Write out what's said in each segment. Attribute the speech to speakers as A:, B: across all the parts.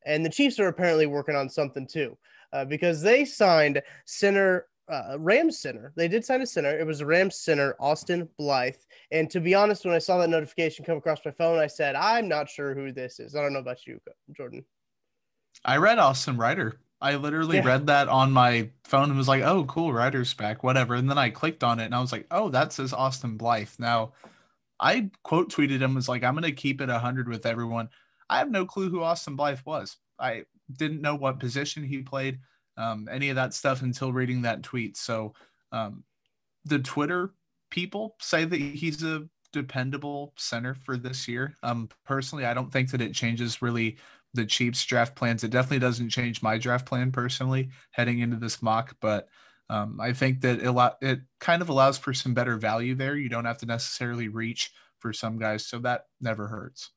A: And the Chiefs are apparently working on something too, because they signed center, Rams center. They did sign a center. It was a Rams center, Austin Blythe. And to be honest, when I saw that notification come across my phone, I said, I'm not sure who this is. I don't know about you, Jordan.
B: I read Austin Ryder. I literally
A: Yeah.
B: read that on my phone and was like, oh, cool, Ryder's back, whatever. And then I clicked on it and I was like, oh, that says Austin Blythe. Now, I quote tweeted him, was like, I'm going to keep it 100 with everyone. I have no clue who Austin Blythe was. I didn't know what position he played, any of that stuff until reading that tweet. So um, the Twitter people say that he's a dependable center for this year. Personally, I don't think that it changes really the Chiefs draft plans. It definitely doesn't change my draft plan personally heading into this mock, but I think that it kind of allows for some better value there. You don't have to necessarily reach for some guys, so that never hurts.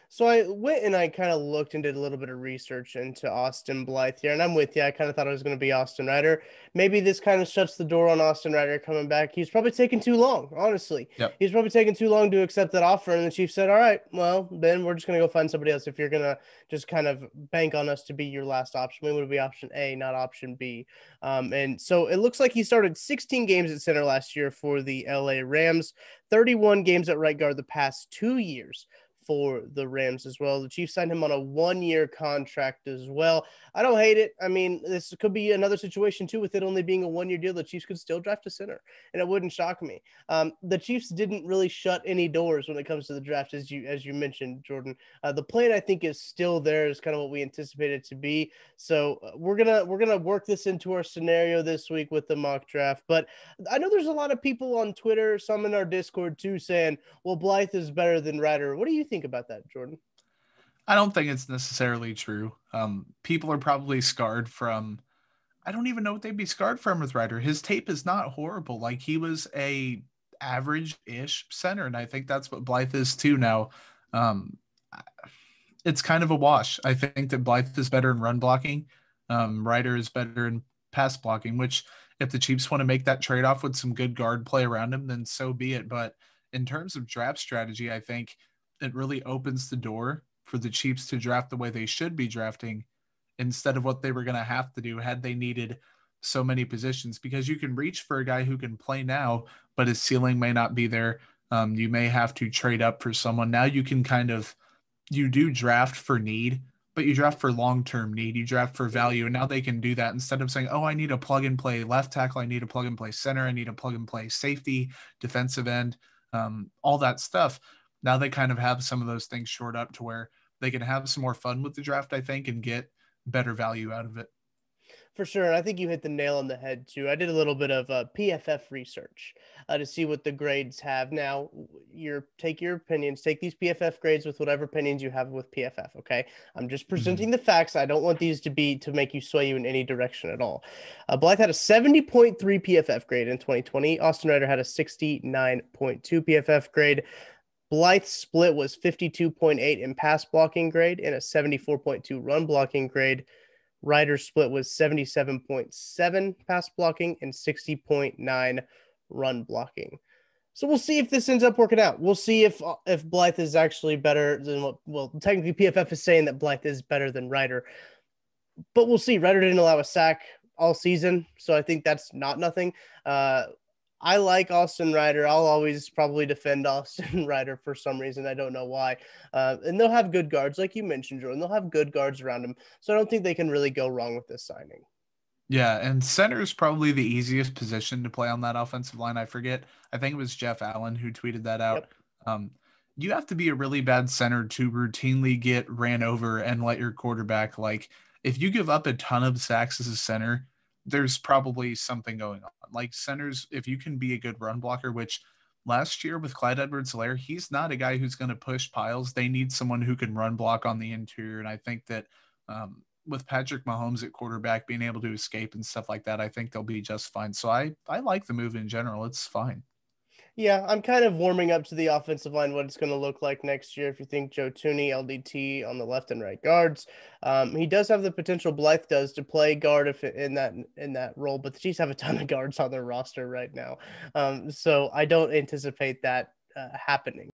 A: So I went and I kind of looked and did a little bit of research into Austin Blythe here, and I'm with you. I kind of thought it was going to be Austin Ryder. Maybe this kind of shuts the door on Austin Ryder coming back. He's probably taking too long, honestly.
B: Yep.
A: He's probably taking too long to accept that offer, and the Chiefs said, all right, well, then we're just going to go find somebody else. If you're going to just kind of bank on us to be your last option, we would be option A, not option B. And so it looks like he started 16 games at center last year for the LA Rams, 31 games at right guard the past 2 years for the Rams as well. The Chiefs signed him on a 1-year contract as well. I don't hate it. I mean, this could be another situation too, with it only being a 1-year deal. The Chiefs could still draft a center, and it wouldn't shock me. The Chiefs didn't really shut any doors when it comes to the draft, as you mentioned, Jordan. The plan, I think, is still there, is kind of what we anticipated to be. So we're gonna work this into our scenario this week with the mock draft. But I know there's a lot of people on Twitter, some in our Discord too, saying, well, Blythe is better than Ryder. What do you think about that, Jordan?
B: I don't think it's necessarily true. People are probably scarred from, I don't even know what they'd be scarred from with Ryder. His tape is not horrible. Like, he was a average-ish center, and I think that's what Blythe is too now. Um, it's kind of a wash. I think that Blythe is better in run blocking. Ryder is better in pass blocking, which if the Chiefs want to make that trade-off with some good guard play around him, then so be it. But in terms of draft strategy, I think it really opens the door for the Chiefs to draft the way they should be drafting instead of what they were going to have to do had they needed so many positions, because you can reach for a guy who can play now, but his ceiling may not be there. You may have to trade up for someone. Now you can you do draft for need, but you draft for long-term need. You draft for value. And now they can do that instead of saying, oh, I need a plug and play left tackle. I need a plug and play center. I need a plug and play safety, defensive end, all that stuff. Now they kind of have some of those things shored up to where they can have some more fun with the draft, I think, and get better value out of it.
A: For sure. And I think you hit the nail on the head too. I did a little bit of PFF research to see what the grades have. Now, take your opinions, take these PFF grades with whatever opinions you have with PFF. Okay. I'm just presenting the facts. I don't want these to make you sway you in any direction at all. Blythe had a 70.3 PFF grade in 2020. Austin Ryder had a 69.2 PFF grade. Blythe's split was 52.8 in pass blocking grade and a 74.2 run blocking grade. Ryder's split was 77.7 pass blocking and 60.9 run blocking. So we'll see if this ends up working out. We'll see if Blythe is actually better than what, well, technically PFF is saying that Blythe is better than Ryder, but we'll see. Ryder didn't allow a sack all season, so I think that's not nothing. I like Austin Ryder. I'll always probably defend Austin Ryder for some reason. I don't know why. And they'll have good guards, like you mentioned, Jordan. They'll have good guards around him. So I don't think they can really go wrong with this signing.
B: Yeah, and center is probably the easiest position to play on that offensive line. I forget. I think it was Jeff Allen who tweeted that out. Yep. You have to be a really bad center to routinely get ran over and let your quarterback, like, if you give up a ton of sacks as a center, there's probably something going on. Like, centers, if you can be a good run blocker, which last year with Clyde Edwards-Helaire, he's not a guy who's going to push piles. They need someone who can run block on the interior. And I think that with Patrick Mahomes at quarterback being able to escape and stuff like that, I think they'll be just fine. So I like the move in general. It's fine.
A: Yeah, I'm kind of warming up to the offensive line, what it's going to look like next year. If you think Joe Tooney, LDT on the left and right guards, he does have the potential, Blythe does, to play guard if in that role, but the Chiefs have a ton of guards on their roster right now. So I don't anticipate that happening.